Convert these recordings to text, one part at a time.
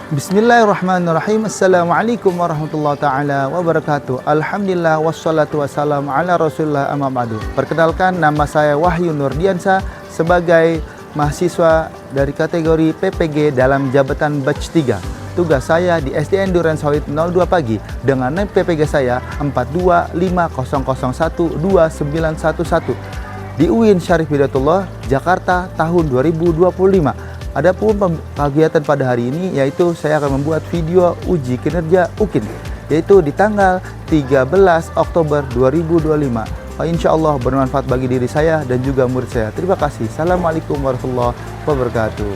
Bismillahirrahmanirrahim. Assalamualaikum warahmatullahi taala wabarakatuh. Alhamdulillah wassalatu wassalamu ala Rasulillah amma ba'du. Perkenalkan, nama saya Wahyu Nurdiansa sebagai mahasiswa dari kategori PPG dalam jabatan batch 3. Tugas saya di SDN Duren Sawit 02 pagi dengan NIM PPG saya 42500129111 di UIN Syarif Hidayatullah Jakarta tahun 2025. Adapun kegiatan pada hari ini yaitu saya akan membuat video uji kinerja UKIN yaitu di tanggal 13 Oktober 2025. Insya Allah bermanfaat bagi diri saya dan juga murid saya. Terima kasih. Assalamualaikum warahmatullahi wabarakatuh.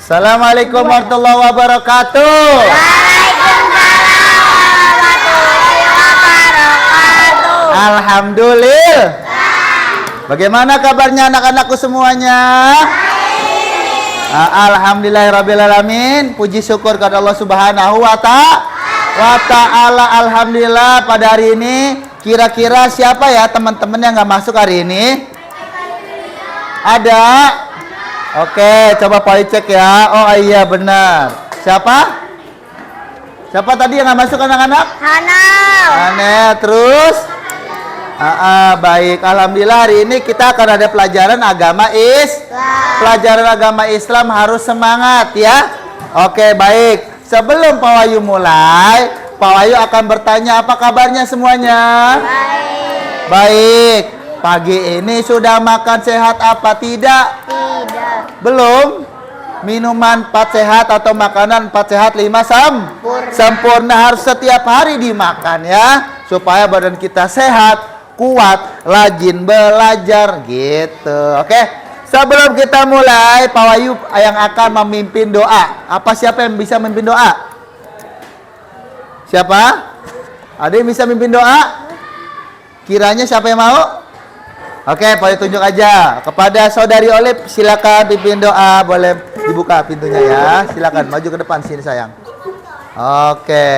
Assalamualaikum warahmatullahi wabarakatuh. Alhamdulillah. Bagaimana kabarnya anak-anakku semuanya? Alhamdulillahirrabbilalamin. Puji syukur kepada Allah Subhanahu wa ta'ala. Alhamdulillah pada hari ini. Kira-kira siapa ya teman-teman yang nggak masuk hari ini? Ada? Oke, coba Pak cek ya. Oh iya benar. Siapa? Siapa tadi yang nggak masuk anak-anak? Hana. Terus? Baik, alhamdulillah hari ini kita akan ada pelajaran agama Islam. Pelajaran agama Islam harus semangat ya. Oke, baik. Sebelum Pak Wahyu mulai, Pak Wahyu akan bertanya apa kabarnya semuanya? Baik. Pagi ini sudah makan sehat apa tidak? Tidak. Belum? Minuman 4 sehat atau makanan 4 sehat 5 sempurna harus setiap hari dimakan ya, supaya badan kita sehat, kuat, rajin belajar gitu. Oke. Sebelum kita mulai, Pak Wahyu yang akan memimpin doa. Siapa yang bisa memimpin doa? Siapa? Ada yang bisa memimpin doa? Kiranya siapa yang mau? Oke, Pak Wahyu tunjuk aja. Kepada Saudari Olip, silakan pimpin doa. Boleh dibuka pintunya ya. Silakan maju ke depan sini sayang. Oke.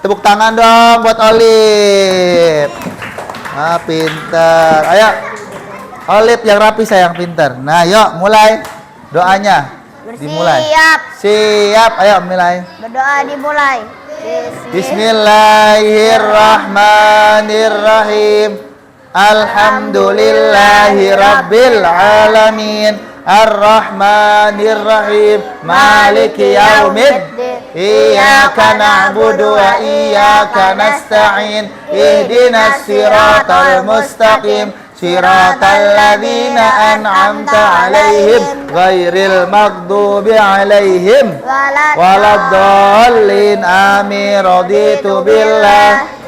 Tepuk tangan dong buat Olip. Pinter. Ayo. Olip yang rapi sayang, pinter. Nah, yuk mulai doanya. Dimulai. Siap. Ayo mulai. Berdoa dimulai. Bismillahirrahmanirrahim. Alhamdulillahirabbil alamin. Ar-Rahmanir-Rahim. Maliki yaumiddin. Iyyaka na'budu wa iyyaka nasta'in. Ihdinas siratal mustaqim. Siratal ladzina an'amta 'alaihim ghairil maghdubi 'alaihim waladdallin. Amin. Raditu billah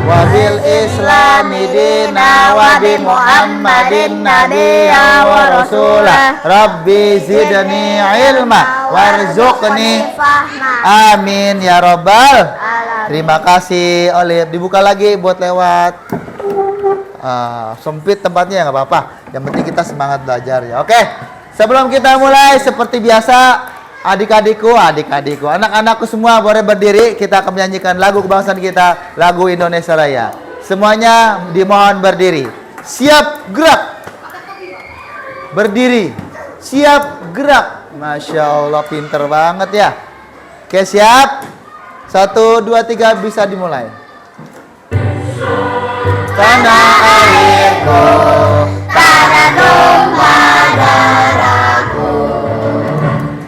wa bil islami dina wa bi Muhammadin nabiyya wa rasulah. Rabbi zidni ilma warzuqni fahma. Amin ya rabbal. Terima kasih Olip. Dibuka lagi buat lewat. Sempit tempatnya nggak apa-apa. Yang penting kita semangat belajar ya. Oke. Sebelum kita mulai seperti biasa, adik-adikku, anak-anakku semua boleh berdiri. Kita akan menyanyikan lagu kebangsaan kita, lagu Indonesia Raya. Semuanya dimohon berdiri. Siap gerak. Berdiri. Siap gerak. Masya Allah, pinter banget ya. Oke, siap. 1, 2, 3 bisa dimulai. Tanah airku, tanah tumpah darahku,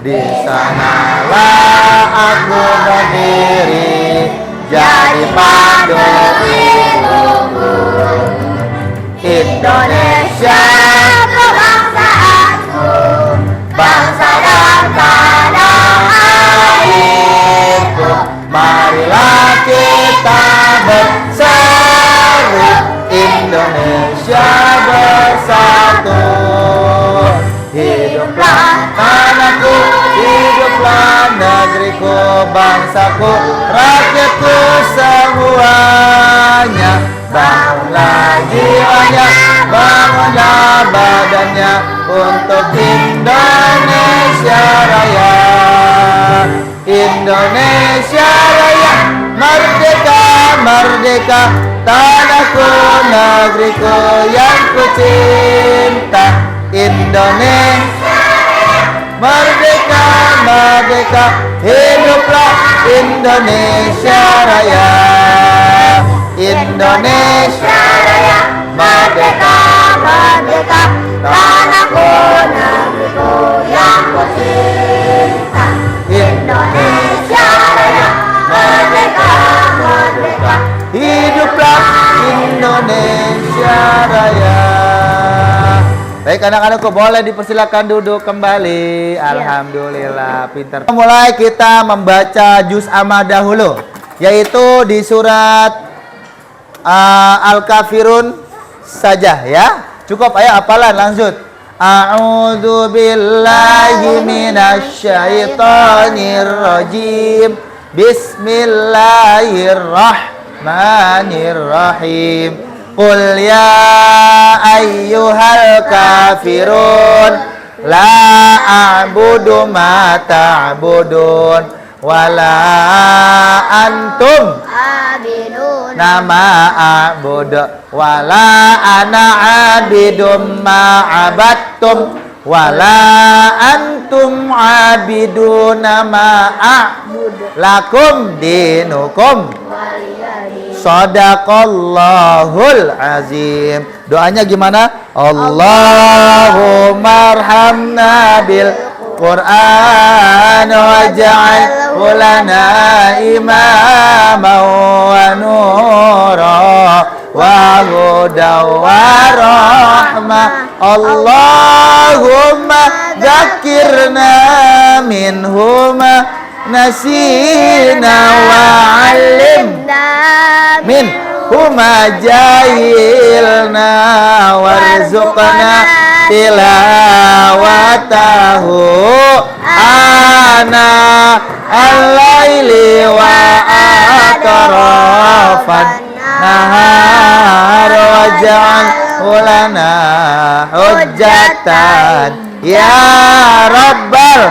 di sanalah aku berdiri, jadi pandu hidupku. Indonesia kebangsaanku, bangsa dan tanah airku. Marilah kita bersatu, Indonesia bersatu. Hiduplah tanahku, hiduplah negeriku, bangsaku, rakyatku semuanya. Bangunlah jiwanya, bangunlah badannya untuk Indonesia Raya. Indonesia Raya, merdeka, merdeka, tanahku, negeriku yang ku cinta. Indonesia merdeka, merdeka, hiduplah Indonesia Raya. Indonesia Raya, merdeka, merdeka, tanahku, negeriku yang kucinta. Indonesia Raya, merdeka, merdeka, hiduplah Indonesia Raya. Baik anak-anakku, boleh dipersilakan duduk kembali. Alhamdulillah, pintar. Mulai kita membaca juz amma dahulu, yaitu di surat Al-Kafirun saja ya. Cukup, ayo hafalan langsung. A'udzu billahi minasyaitonir rajim. Bismillahirrahmanirrahim. Qul ya ayyuhal kafirun la a'budu ma ta'budun wala antum nama a'budu wala ana abidum ma abattum wala antum abiduna ma a'budu lakum dinukum. Sadaqallahul azim. Doanya gimana? Allahumma arhamna bil Qur'an waj'alhu lana imaman wa nura wa hudaw wa rahmah. Allahumma dzakirna minhuma nasina wa 'allimna min huma jahilna warzuqna tilawatahu ana al-laili wa atrafan nahar waj'alhu lana hujjatan ya rabbal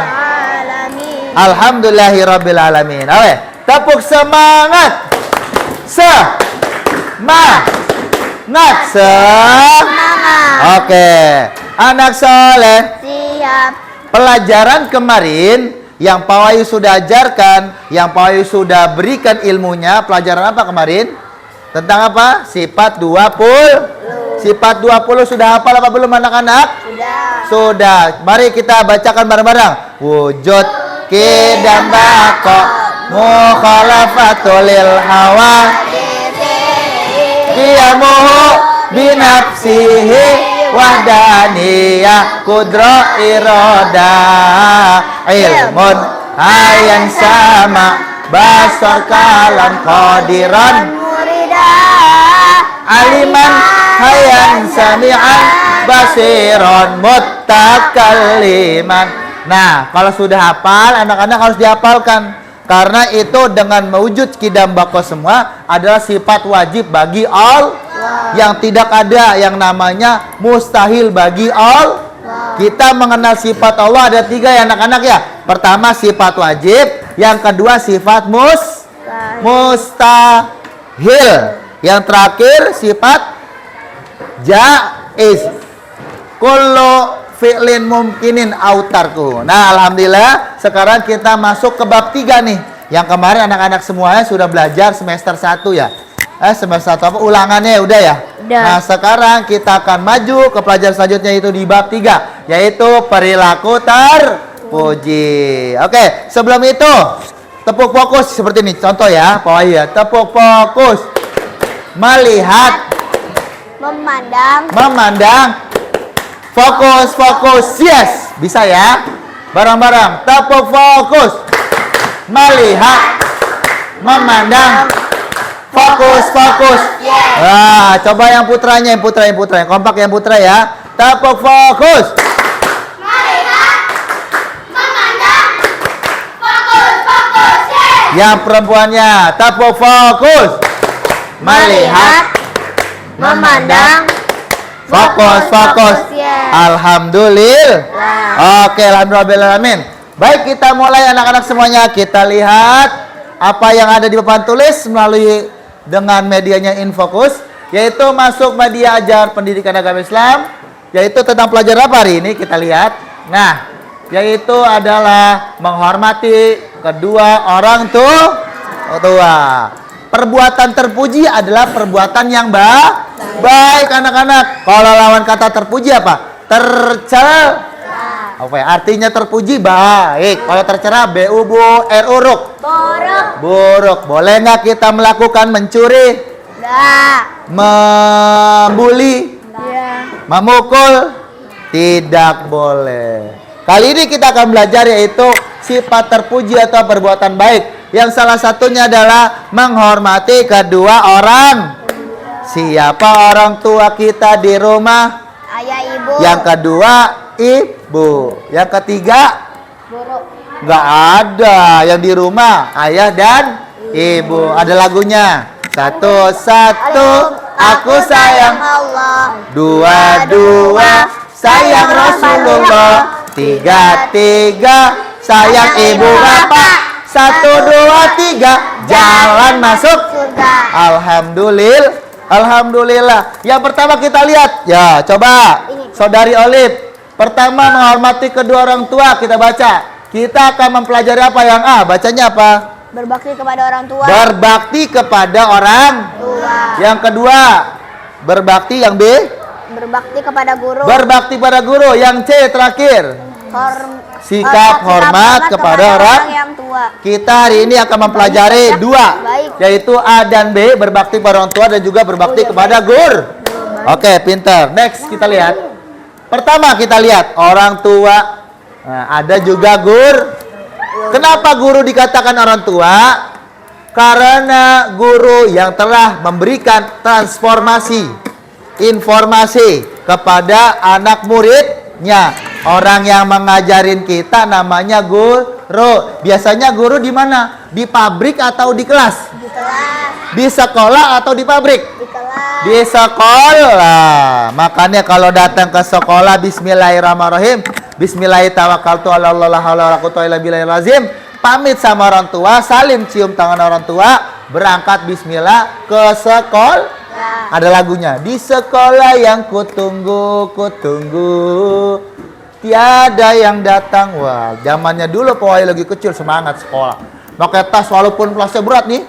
alhamdulillahi rabbil alamin. Oke, tepuk semangat. Semangat. Oke, anak soleh. Siap. Pelajaran kemarin yang Pak Wahyu sudah ajarkan, yang Pak Wahyu sudah berikan ilmunya, pelajaran apa kemarin? Tentang apa? Sifat 20. Sifat 20 sudah hafal apa belum anak-anak? Sudah. Mari kita bacakan bareng-bareng. Wujud kidam bako mukhalafatul lil hawa qiyamuhu binafsihi wahdaniyah kudra irada ilmun hayan sama basar kalam qadiran aliman hayan sami'an basiron muttakalliman. Nah, kalau sudah hafal, anak-anak harus dihafalkan. Karena itu dengan mewujud kidam bako semua adalah sifat wajib bagi Allah. Yang tidak ada yang namanya mustahil bagi Allah. Kita mengenal sifat Allah ada 3 ya anak-anak ya. Pertama sifat wajib, yang kedua sifat mustahil. Yang terakhir sifat jaiz. Kullu fi'lin mumkinin autarku. Nah, alhamdulillah sekarang kita masuk ke bab 3 nih. Yang kemarin anak-anak semuanya sudah belajar semester 1 ya. Semester 1 apa? Ulangannya udah ya? Udah. Nah, sekarang kita akan maju ke pelajaran selanjutnya itu di bab 3, yaitu perilaku terpuji. Oke, sebelum itu tepuk fokus seperti ini. Contoh ya, Pak Wahyu ya. Tepuk fokus. Melihat. Memandang. Fokus, yes, bisa ya, bareng-bareng, tepuk fokus, melihat, memandang, fokus, yes. Nah, coba yang putranya, kompak yang putra ya, tepuk fokus, melihat, memandang, fokus, yes. Yang perempuannya, tepuk fokus, melihat, memandang, fokus. Yes. Alhamdulillah. Oke, alhamdulillah. Baik, kita mulai anak-anak semuanya. Kita lihat apa yang ada di papan tulis melalui dengan medianya Infocus, yaitu masuk media ajar pendidikan agama Islam, yaitu tentang pelajaran apa hari ini kita lihat. Nah, yaitu adalah menghormati kedua orang tua. Perbuatan terpuji adalah perbuatan yang baik anak-anak. Kalau lawan kata terpuji apa? Tercela. Apa ya? Artinya terpuji baik. Kalau tercela buruk. Buruk. Boleh nggak kita melakukan mencuri? Membuli? Memukul? Tidak boleh. Kali ini kita akan belajar yaitu sifat terpuji atau perbuatan baik. Yang salah satunya adalah menghormati kedua orang. Siapa orang tua kita di rumah? Ayah, ibu. Yang kedua, ibu. Yang ketiga, Guru. nggak ada. Yang di rumah, ayah dan ibu. Ada lagunya. Satu, aku sayang Allah. Dua, sayang Rasulullah. Tiga, sayang ibu bapak. 1, 2, 3, jalan masuk Surga. Alhamdulillah. Yang pertama kita lihat, ya coba Saudari Olive. Pertama menghormati kedua orang tua, kita baca. Kita akan mempelajari apa yang A? Bacanya apa? Berbakti kepada orang tua. Berbakti kepada orang Tua. Yang kedua, berbakti. Yang B? Berbakti kepada guru. Berbakti pada guru. Yang C terakhir, sikap hormat kepada orang yang tua. Kita hari ini akan mempelajari dua, Baik. yaitu A dan B, berbakti pada orang tua dan juga berbakti kepada guru. Oke, pinter. Next kita lihat. Pertama kita lihat orang tua. Nah, ada juga guru. Kenapa guru dikatakan orang tua? Karena guru yang telah memberikan transformasi informasi kepada anak muridnya. Orang yang mengajarin kita namanya guru. Biasanya guru di mana? Di pabrik atau di kelas? Di kelas. Di sekolah atau di pabrik? Di kelas. Di sekolah. Makanya kalau datang ke sekolah, bismillahirrahmanirrahim. Bismillahirrahmanirrahim. Pamit sama orang tua, salim cium tangan orang tua, berangkat bismillah ke sekolah. Ada lagunya. Di sekolah yang kutunggu, tiada yang datang. Wah, zamannya dulu pokoknya lagi kecil semangat sekolah. Pakai tas walaupun kelasnya berat nih.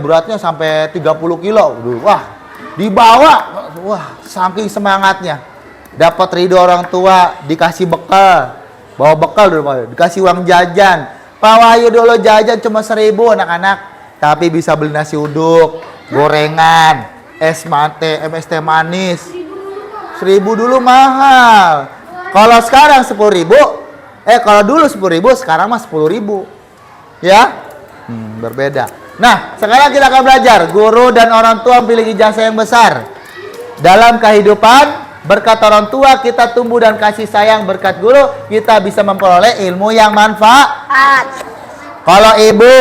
Beratnya sampai 30 kilo. Wah, dibawa. Wah, saking semangatnya. Dapat ridho orang tua, dikasih bekal. Bawa bekal dulu, dikasih uang jajan. Pak Wahyu dulu jajan cuma 1.000 anak-anak. Tapi bisa beli nasi uduk, gorengan, es teh manis. 1.000 dulu mahal. Kalau sekarang 10.000, kalau dulu 10.000, sekarang mah 10.000. Ya? Berbeda. Nah, sekarang kita akan belajar. Guru dan orang tua memiliki jasa yang besar dalam kehidupan. Berkat orang tua kita tumbuh dan kasih sayang. Berkat guru kita bisa memperoleh ilmu yang manfaat. Kalau ibu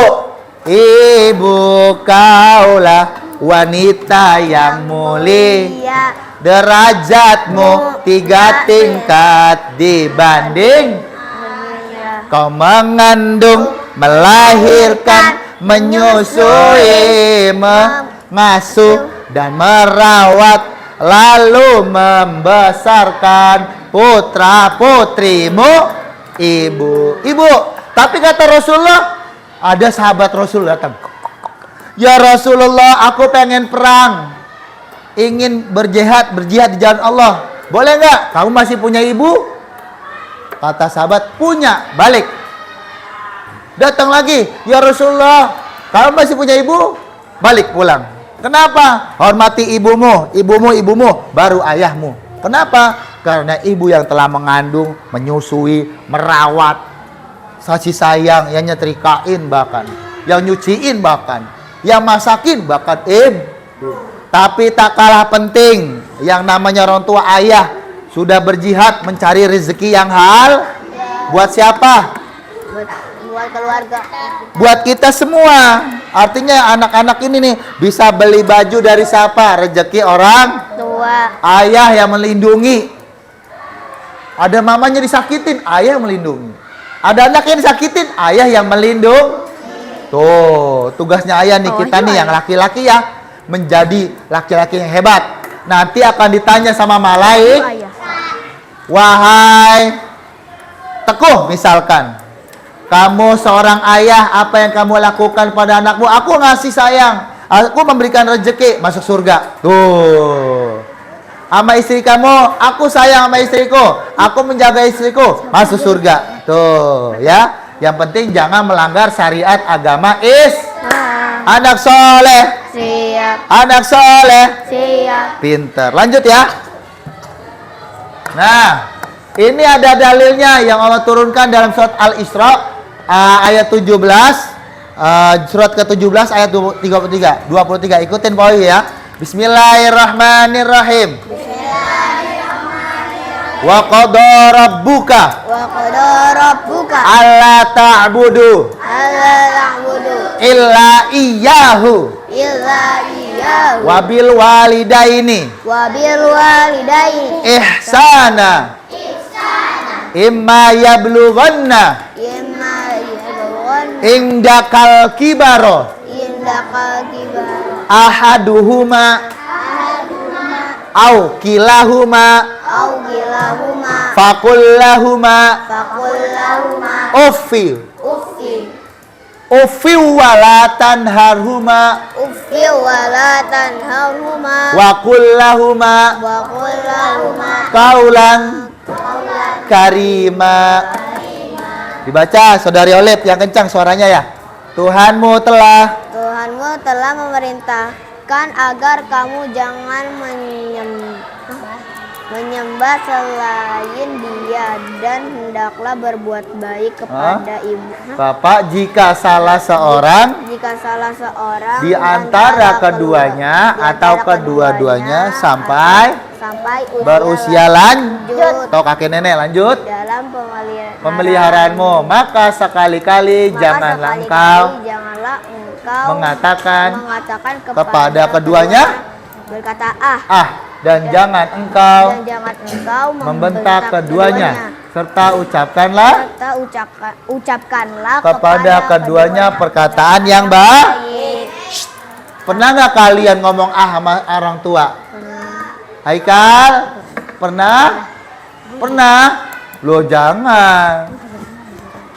kaulah wanita yang mulia. Derajatmu 3 tingkat dibanding kau mengandung, melahirkan, menyusui, mengasuh dan merawat, lalu membesarkan putra putrimu. Ibu. Tapi kata Rasulullah, ada sahabat Rasul datang. Ya Rasulullah, aku pengen perang, ingin berjihad di jalan Allah. Boleh nggak? Kamu masih punya ibu? Kata sahabat, punya. Balik. Datang lagi, ya Rasulullah, kamu masih punya ibu? Balik pulang. Kenapa? Hormati ibumu, baru ayahmu. Kenapa? Karena ibu yang telah mengandung, menyusui, merawat, kasih sayang, yang nyetrikain bahkan, yang nyuciin bahkan, yang masakin bahkan Tapi tak kalah penting, yang namanya orang tua ayah sudah berjihad mencari rezeki yang halal. Buat siapa? Buat keluarga. Buat kita semua. Artinya anak-anak ini nih bisa beli baju dari siapa? Rezeki orang Tua. ayah yang melindungi. Ada mamanya disakitin, ayah yang melindungi. Ada anak yang disakitin, ayah yang melindungi. Tuh, tugasnya ayah nih, kita nih yang laki-laki ya, menjadi laki-laki yang hebat. Nanti akan ditanya sama malaikat, wahai Teguh misalkan. Kamu seorang ayah, apa yang kamu lakukan pada anakmu? Aku ngasih sayang, aku memberikan rezeki, masuk surga. Tuh. Sama istri kamu, aku sayang sama istriku, aku menjaga istriku, masuk surga. Tuh, ya. Yang penting jangan melanggar syariat agama anak soleh. Siap. Anak soleh. Siap. Pinter. Lanjut ya. Nah, ini ada dalilnya yang Allah turunkan dalam surat Al-Isra ayat 17, surat ke-17 ayat 23. Ikutin Pak Owi ya. Bismillahirrahmanirrahim. Wa qada rabbuka alla ta'budu illa iyyahu wabil walidaini ihsana imma yablughanna indakal kibaro ahaduhuma au kilahuma fakullahuma uffi walatan harhuma wa kullahuma kaulan karima. Dibaca Saudari Olip yang kencang suaranya ya. Tuhanmu telah memerintahkan agar kamu jangan menyembah selain Dia dan hendaklah berbuat baik kepada ibu. Bapak, jika salah seorang di antara keduanya atau kedua-duanya sampai berusia lanjut atau kakek nenek lanjut dalam pemeliharaanmu, maka sekali-kali janganlah engkau mengatakan kepada keduanya berkata dan jangan engkau membentak keduanya, serta ucapkanlah kepada keduanya perkataan yang baik. Pernah nggak kalian ngomong sama orang tua? Haikal, pernah? Lo jangan.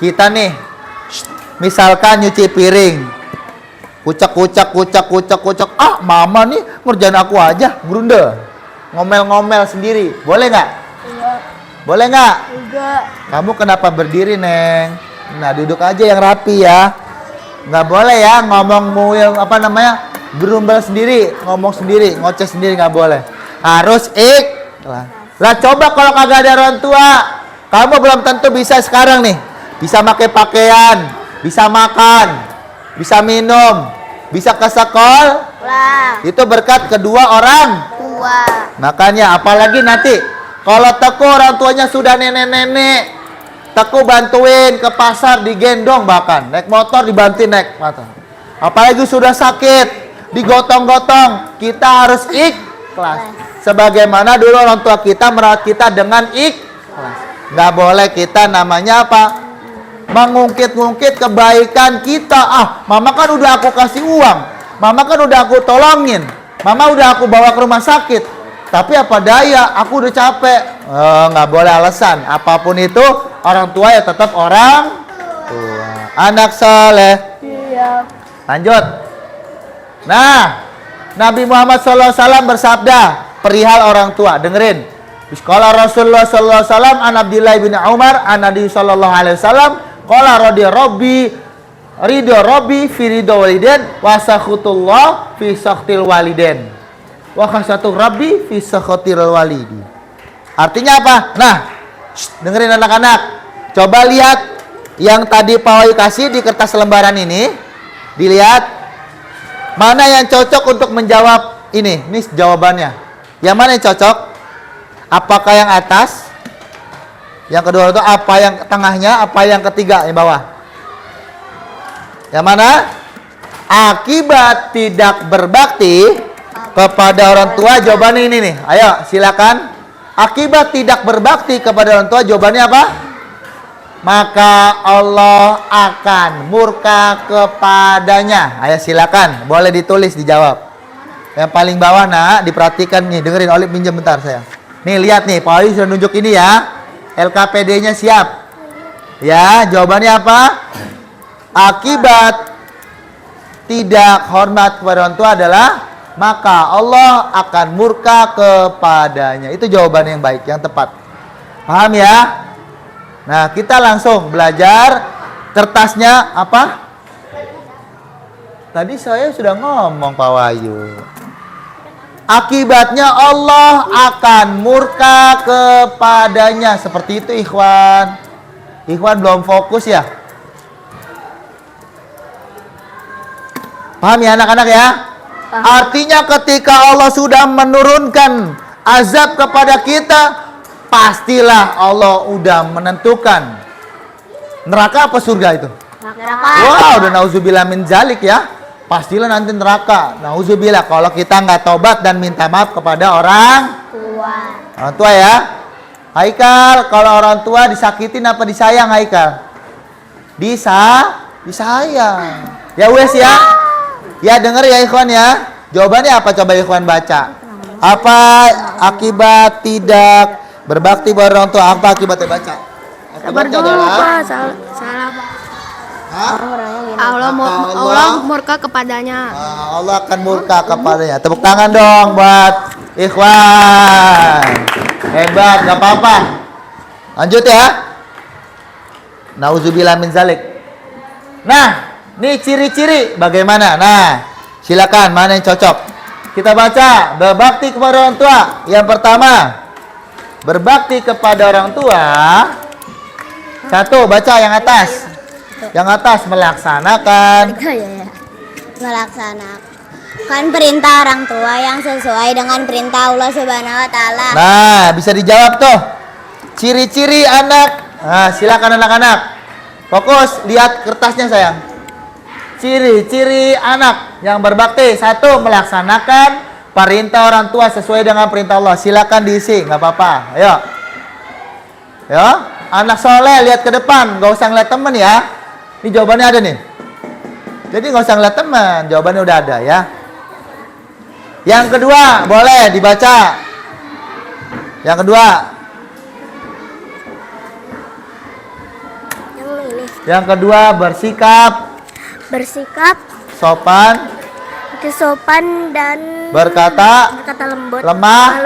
Kita nih, misalkan nyuci piring, kucak. Mama nih ngerjain aku aja, grundel. Ngomel-ngomel sendiri. Boleh nggak? Enggak. Boleh nggak? Enggak. Kamu kenapa berdiri, Neng? Nah, duduk aja yang rapi ya. Nggak boleh ya ngomong gerumbel sendiri, ngomong sendiri, ngoceh sendiri, nggak boleh. Harus ikhlas. Lah coba kalau kagak ada orang tua, kamu belum tentu bisa sekarang nih. Bisa pakai pakaian, bisa makan, bisa minum, bisa ke sekolah. Itu berkat kedua orang Tua. Makanya apalagi nanti kalau Teguh orang tuanya sudah nenek-nenek, Teguh bantuin ke pasar, digendong, bahkan naik motor dibantuin naik motor. Apalagi sudah sakit, digotong-gotong, kita harus ikhlas. Sebagaimana dulu orang tua kita merawat kita dengan ikhlas. Nggak boleh kita namanya apa? Mengungkit-ungkit kebaikan kita. Mama kan udah aku kasih uang, mama kan udah aku tolongin, mama udah aku bawa ke rumah sakit, tapi apa daya, aku udah capek. Nggak boleh alasan. Apapun itu, orang tua ya tetap orang tua. Anak soleh. Siap. Lanjut. Nah, Nabi Muhammad SAW bersabda perihal orang tua. Dengerin. Qala Rasulullah SAW an Abdillah bin Umar an Nabi SAW qala ridho Rabbi fi ridho waliden wa sakhutullah fi sakhtil waliden wa khasatu Rabbi fi sakhatil walidi. Artinya apa? Nah, dengerin anak-anak. Coba lihat yang tadi Pak Wai kasih di kertas lembaran ini. Dilihat mana yang cocok untuk menjawab ini. Ini jawabannya. Yang mana yang cocok? Apakah yang atas? Yang kedua itu apa yang tengahnya? Apa yang ketiga yang bawah? Yang mana? Akibat tidak berbakti kepada orang tua, jawabannya ini nih. Ayo silakan. Akibat tidak berbakti kepada orang tua, jawabannya apa? Maka Allah akan murka kepadanya. Ayo silakan, boleh ditulis, dijawab. Yang paling bawah, nak, diperhatikan nih, dengerin. Olip pinjam bentar saya. Nih lihat nih, Pak Ali sudah nunjuk ini ya. LKPD-nya siap. Ya, jawabannya apa? Akibat tidak hormat kepada orang tua adalah maka Allah akan murka kepadanya. Itu jawaban yang baik, yang tepat. Paham ya? Nah, kita langsung belajar. Kertasnya apa? Tadi saya sudah ngomong Pak Wahyu. Akibatnya Allah akan murka kepadanya. Seperti itu ikhwan. Ikhwan belum fokus ya? Paham ya anak-anak ya? Paham. Artinya ketika Allah sudah menurunkan azab kepada kita, pastilah Allah udah menentukan neraka apa surga itu. Neraka. Wow, udah nauzubillah min zalik ya. Pastilah nanti neraka. Nauzubillah kalau kita nggak tobat dan minta maaf kepada orang tua ya. Haikal, kalau orang tua disakitin apa disayang Haikal? Disayang. Ya wes ya. Ya denger ya ikhwan ya. Jawabannya apa coba ikhwan baca? Apa akibat tidak berbakti kepada orang tua? Apa akibatnya baca? Akibatnya adalah salah. Hah? Allah murka kepadanya. Allah akan murka kepadanya. Tepuk tangan dong buat ikhwan. Hebat, gak apa-apa. Lanjut ya. Nauzubillah min zalik. Nah, nih ciri-ciri bagaimana? Nah, silakan mana yang cocok. Kita baca berbakti kepada orang tua. Yang pertama, berbakti kepada orang tua. Satu, baca yang atas. Yang atas melaksanakan. Melaksanakan perintah orang tua yang sesuai dengan perintah Allah Subhanahu wa taala. Nah, bisa dijawab tuh. Ciri-ciri anak. Nah, silakan anak-anak. Fokus, lihat kertasnya sayang. Ciri-ciri anak yang berbakti. Satu, melaksanakan perintah orang tua sesuai dengan perintah Allah. Silakan diisi, nggak apa-apa. Ayo. Ya, anak soleh lihat ke depan, nggak usah ngeliat temen ya. Ini jawabannya ada nih. Jadi nggak usah ngeliat teman, jawabannya udah ada ya. Yang kedua, boleh dibaca. Yang kedua. Yang kedua, bersikap sopan dan berkata lemah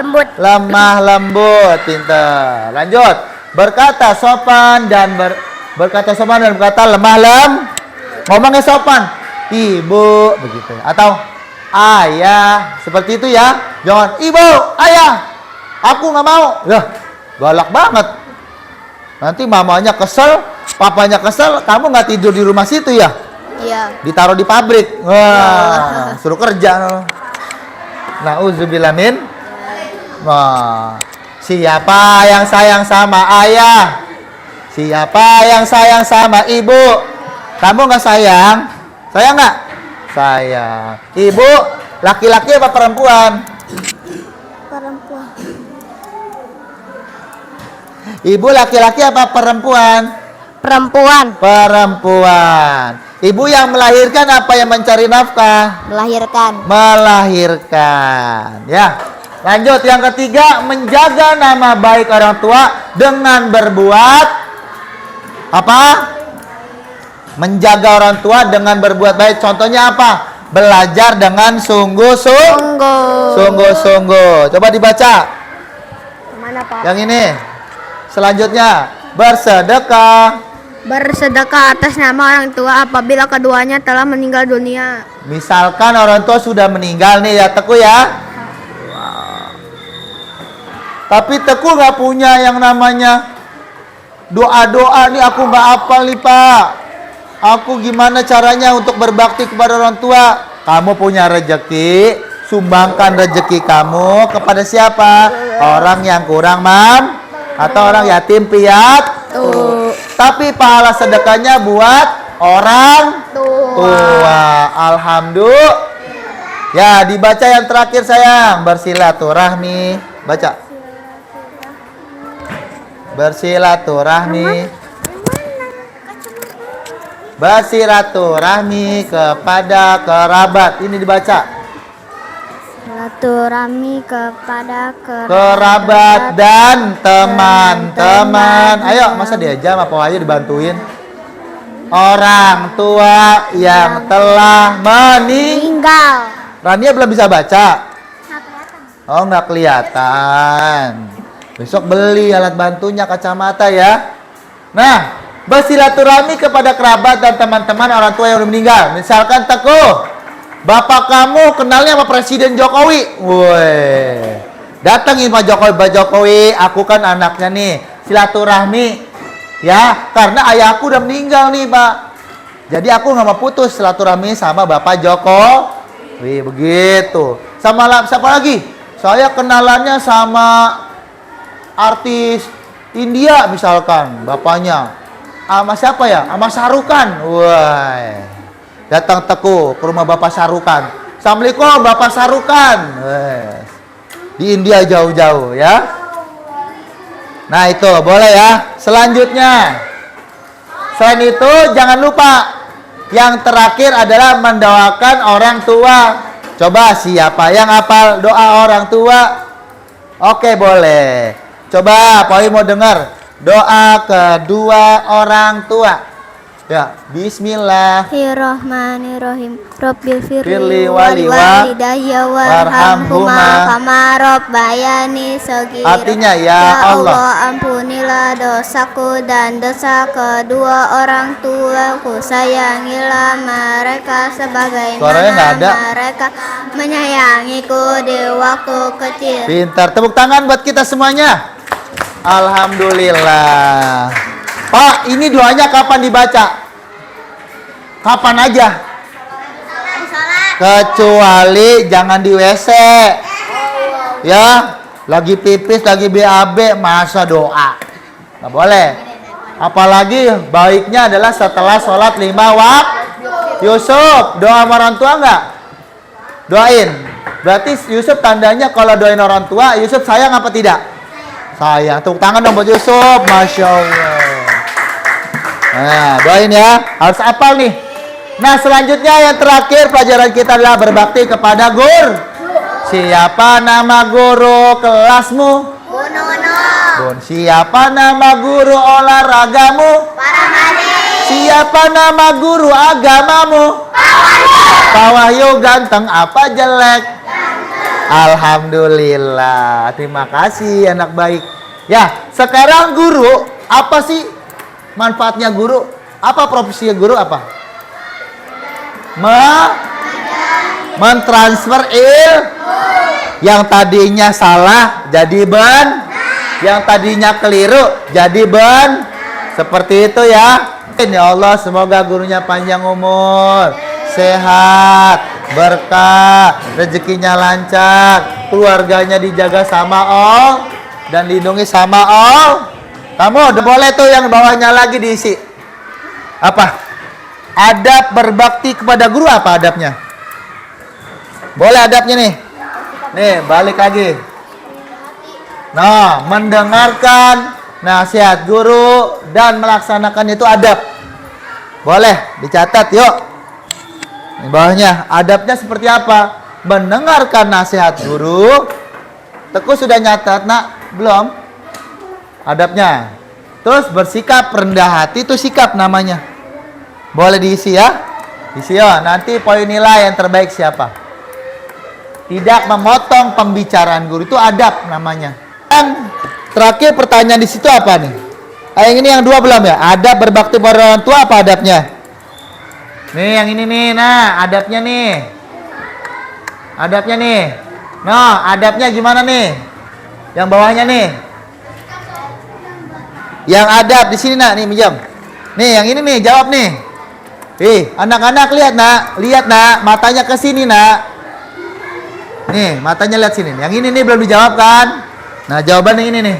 lembut. Pintar. Lanjut. Berkata sopan dan berkata berkata ngomongnya sopan. Ibu begitu ya. Atau ayah, seperti itu ya. Jangan ibu, ayah, aku nggak mau. Ya, galak banget. Nanti mamanya kesel, papanya kesel, kamu nggak tidur di rumah situ ya? Iya. Ditaruh di pabrik. Wah, suruh kerja. Nauzubillah min. Wah, siapa yang sayang sama ayah? Siapa yang sayang sama ibu? Kamu nggak sayang? Sayang nggak? Sayang. Ibu laki-laki apa perempuan? Ibu laki-laki apa perempuan? Perempuan. Ibu yang melahirkan apa yang mencari nafkah? Melahirkan. Ya. Lanjut yang ketiga, menjaga nama baik orang tua dengan berbuat apa? Menjaga orang tua dengan berbuat baik. Contohnya apa? Belajar dengan sungguh-sungguh. Coba dibaca. Mana, Pak? Yang ini. Selanjutnya, bersedekah Atas nama orang tua apabila keduanya telah meninggal dunia. Misalkan orang tua sudah meninggal nih ya Teku ya. Tapi Teku nggak punya yang namanya doa-doa nih, aku nggak hafal nih Pak. Aku gimana caranya untuk berbakti kepada orang tua? Kamu punya rezeki, sumbangkan rezeki kamu kepada siapa? Orang yang kurang atau orang yatim piatu. Tapi pahala sedekahnya buat orang tua. Alhamdulillah. Ya, dibaca yang terakhir sayang. Bersilaturahmi. Baca. Bersilaturahmi kepada kerabat. Ini dibaca. silaturahmi kepada kerabat dan teman-teman. Ayo, masa diajak apa aja dibantuin? Orang tua yang telah meninggal. Rania belum bisa baca. Oh, nggak kelihatan. Besok beli alat bantunya, kacamata ya. Nah, bersilaturahmi kepada kerabat dan teman-teman orang tua yang udah meninggal. Misalkan Teguh, bapak kamu kenalnya sama Presiden Jokowi. Woi, datengin Pak Jokowi, aku kan anaknya nih. Silaturahmi. Ya, karena ayahku udah meninggal nih, Pak. Jadi aku nggak mau putus silaturahmi sama Bapak Jokowi, begitu. Sama siapa lagi? Saya kenalannya sama artis India misalkan, bapaknya. Sama siapa ya? Sama Sarukan. Wah. Datang Teguh ke rumah Bapak Sarukan. Assalamualaikum Bapak Sarukan. Di India jauh-jauh ya. Nah itu boleh ya. Selanjutnya, selain itu jangan lupa yang terakhir adalah mendoakan orang tua. Coba siapa yang hafal doa orang tua? Oke boleh. Coba Pak mau dengar doa kedua orang tua. Ya, Bismillahirrahmanirrahim. Rabbil firli walidayya warhamhuma kama rabbayani shaghira. Artinya ya Allah, ampunilah dosaku dan dosa kedua orang tuaku. Sayangilah mereka sebagaimana mereka menyayangiku di waktu kecil. Pintar, tepuk tangan buat kita semuanya. Alhamdulillah. Pak, ini doanya kapan dibaca? Kapan aja? Kecuali jangan di WC. Ya, lagi pipis, lagi BAB, masa doa? Nggak boleh. Apalagi baiknya adalah setelah sholat 5 waktu. Yusuf, doa sama orang tua nggak? Doain. Berarti Yusuf tandanya kalau doain orang tua, Yusuf sayang apa tidak? Sayang. Tepuk tangan dong buat Yusuf. Masya Allah. Nah, doain ya. Harus hafal nih. Nah, selanjutnya yang terakhir pelajaran kita adalah berbakti kepada guru. Siapa nama guru kelasmu? Bu Nono. Siapa nama guru olahragamu? Paramadi. Siapa nama guru agamamu? Pak Wahyu. Ganteng apa jelek? Alhamdulillah. Terima kasih anak baik. Ya, sekarang guru, apa sih manfaatnya guru? Apa profesinya guru apa? Mentransfer yang tadinya salah jadi yang tadinya keliru jadi seperti itu ya. Ya Allah, semoga gurunya panjang umur, sehat, berkah, rezekinya lancar, keluarganya dijaga sama Allah dan dilindungi sama Allah. Kamu udah boleh tuh yang bawahnya lagi diisi. Apa? Adab berbakti kepada guru, apa adabnya? Boleh adabnya nih. Nih, balik lagi. Nah, mendengarkan nasihat guru dan melaksanakan itu adab. Boleh dicatat yuk. Di bawahnya, adabnya seperti apa? Mendengarkan nasihat guru. Teguh sudah nyatat, nak? Belum? Adabnya. Terus bersikap rendah hati, itu sikap namanya. Boleh diisi ya? Diisi ya. Nanti poin nilai yang terbaik siapa? Tidak memotong pembicaraan guru, itu adab namanya. Dan terakhir pertanyaan di situ apa nih? Yang ini yang dua belum ya? Adab berbakti pada orang tua, apa adabnya? Nih yang ini nih, nah adabnya nih. Adabnya nih. Nah, adabnya gimana nih? Yang bawahnya nih. Yang adab di sini nak, nih minjam. Nih yang ini nih, jawab nih. Anak-anak lihat nak, matanya ke sini nak. Nih, matanya lihat sini. Yang ini nih belum dijawab kan? Nah, jawabannya ini nih.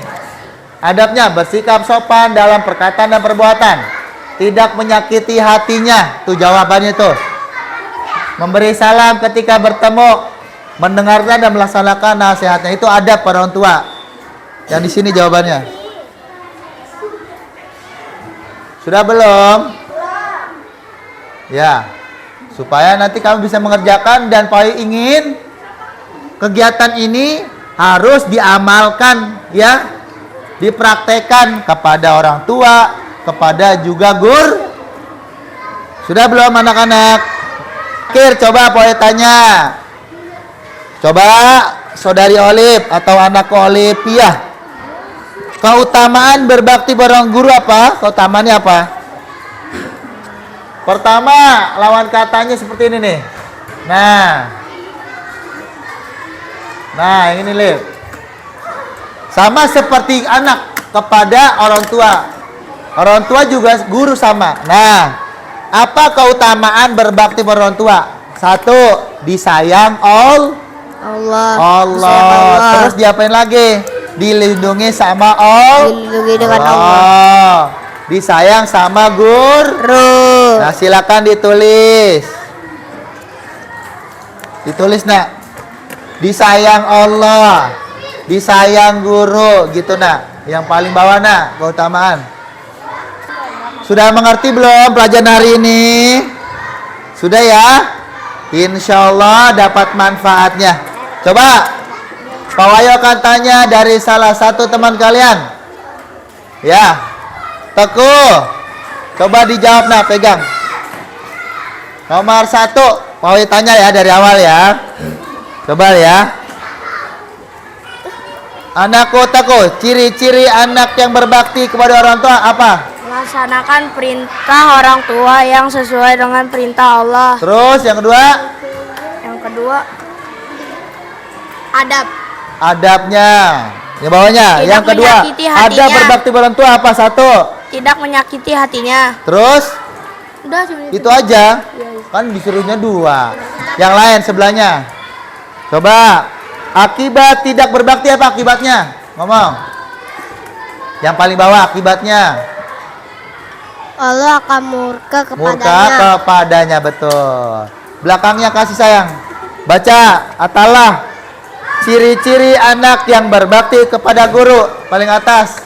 Adabnya bersikap sopan dalam perkataan dan perbuatan. Tidak menyakiti hatinya. Tuh jawabannya tuh. Memberi salam ketika bertemu, mendengarkan dan melaksanakan nasihatnya, itu adab pada orang tua. Yang di sini jawabannya. Sudah belum? Ya. Supaya nanti kamu bisa mengerjakan dan Pak ingin kegiatan ini harus diamalkan ya, dipraktekkan kepada orang tua, kepada juga guru. Sudah belum anak-anak? Akhir coba boleh tanya. Coba saudari Olip atau anak Olipiah. Keutamaan berbakti pada orang guru apa? Keutamaannya apa? Pertama, lawan katanya seperti ini nih. Nah ini Lip. Sama seperti anak kepada orang tua. Orang tua juga guru sama. Nah, apa keutamaan berbakti pada orang tua? Satu, disayang Allah. Allah. Terus diapain lagi? Dilindungi sama Dilindungi dengan Allah. Disayang sama guru. Nah, silakan ditulis. Ditulis nak. Disayang Allah, disayang guru, gitu nak. Yang paling bawah nak, keutamaan. Sudah mengerti belum pelajaran hari ini? Sudah ya? Insya Allah dapat manfaatnya. Coba Pak Wayo akan tanya dari salah satu teman kalian. Ya, Teguh. Coba dijawab nak, pegang. Nomor 1, Pak Wayo tanya ya dari awal ya. Coba ya. Anakku Teguh, ciri-ciri anak yang berbakti kepada orang tua apa? Melaksanakan perintah orang tua yang sesuai dengan perintah Allah. Terus yang kedua? Yang kedua, adab. Adabnya. Yang bawahnya. Tidak Yang kedua, menyakiti hatinya. adab berbakti pada orang tua apa? 1. Tidak menyakiti hatinya. Terus? Udah cuma Itu aja. Kan disuruhnya 2. Yang lain sebelahnya. Coba. Akibat tidak berbakti apa akibatnya? Ngomong. Yang paling bawah akibatnya. Allah akan murka Murka kepadanya, betul. Belakangnya kasih sayang. Baca, Atalah. Ciri-ciri anak yang berbakti kepada guru. Paling atas.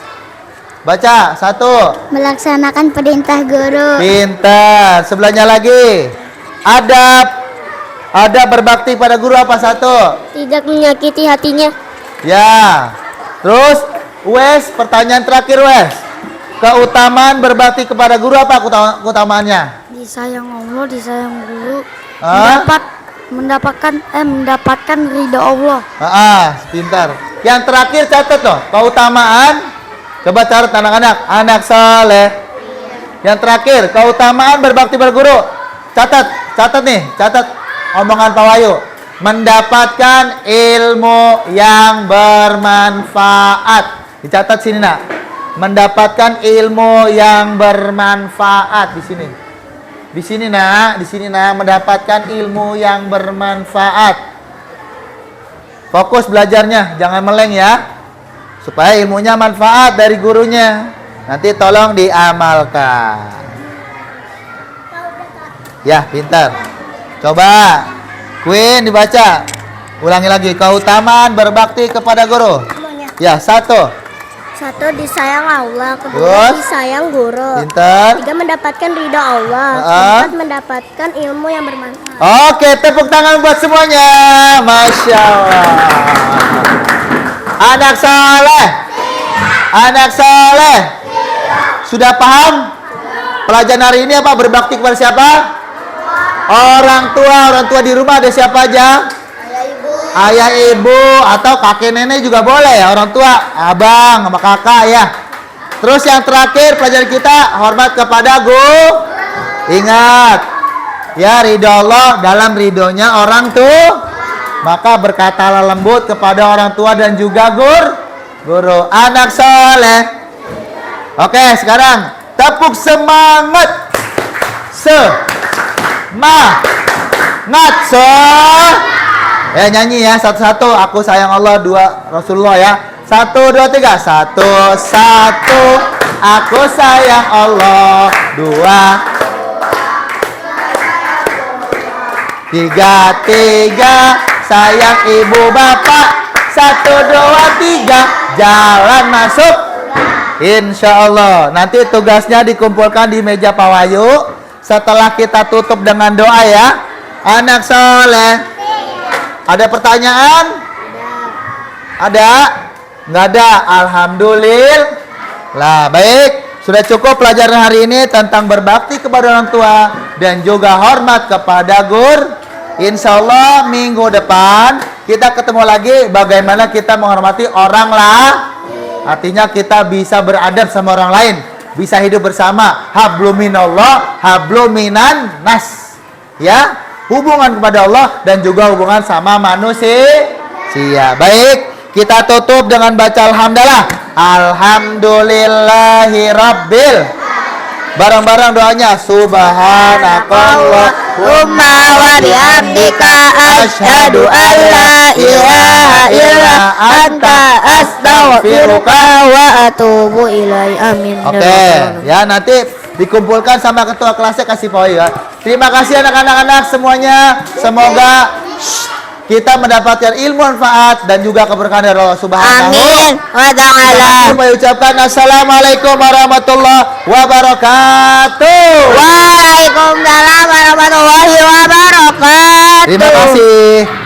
Baca, 1. Melaksanakan perintah guru. Pintar. Sebelahnya lagi. Adab berbakti pada guru apa? 1. Tidak menyakiti hatinya. Ya. Terus, Wes, pertanyaan terakhir Wes. Keutamaan berbakti kepada guru apa keutamaannya? disayang Allah, disayang guru. Hah? Mendapatkan ridha Allah. Pintar. Yang terakhir catat loh, keutamaan. Coba catat anak-anak, anak saleh. Yang terakhir, keutamaan berbakti pada guru. Catat nih, catat omongan Pak Wayu. Mendapatkan ilmu yang bermanfaat. Dicatat sini nak. Mendapatkan ilmu yang bermanfaat di sini. Di sini nak, mendapatkan ilmu yang bermanfaat. Fokus belajarnya, jangan meleng ya. Supaya ilmunya manfaat dari gurunya. Nanti tolong diamalkan. Ya, pintar. Coba Queen dibaca. Ulangi lagi, keutamaan berbakti kepada guru. Ya, 1. 1. Disayang Allah. Kedua, Terus? disayang guru. Pintar. 3. Mendapatkan ridha Allah. 4. Mendapatkan ilmu yang bermanfaat. Oke, tepuk tangan buat semuanya. Masya Allah. Anak saleh. Anak saleh. Sudah paham? Pelajaran hari ini apa? Berbakti kepada siapa? Orang tua di rumah ada siapa aja? Ayah, ibu, atau kakek nenek juga boleh ya, orang tua, abang sama kakak ya. Terus yang terakhir pelajaran kita, hormat kepada guru. Ingat, ya ridho Allah dalam ridhonya orang tua. Maka berkatalah lembut kepada orang tua dan juga guru. Anak soleh. Oke, sekarang tepuk semangat. Ya nyanyi ya, 1-1. Aku sayang Allah, 2 Rasulullah ya. 1, 2, 3. 1, 1. Aku sayang Allah. 2, 3, 3. Sayang ibu bapak. 1, 2, 3. Jalan masuk. Insya Allah. Nanti tugasnya dikumpulkan di meja Pak Wayu. Setelah kita tutup dengan doa ya. Anak soleh. Ada pertanyaan? Ada? Nggak ada. Alhamdulillah. Baik, sudah cukup pelajaran hari ini tentang berbakti kepada orang tua dan juga hormat kepada guru. Insya Allah minggu depan kita ketemu lagi bagaimana kita menghormati orang lah. Artinya kita bisa beradab sama orang lain, bisa hidup bersama. Habluminallah, habluminan nas. Ya, hubungan kepada Allah dan juga hubungan sama manusia. Baik, kita tutup dengan baca alhamdulillah. Alhamdulillahirabbil. Barang-barang doanya subhanakallahumma wa bihamdika asyhadu an la ilaha illa anta astaghfiruka wa atubu ilaihi. Amin. Oke, ya nanti dikumpulkan sama ketua kelasnya kasih poin ya. Terima kasih anak-anak semuanya. Semoga kita mendapatkan ilmu manfaat dan juga keberkahan dari Allah Subhanahu wa ta'ala. Saya ucapkan assalamualaikum warahmatullahi wabarakatuh. Waalaikumsalam warahmatullahi wabarakatuh. Terima kasih.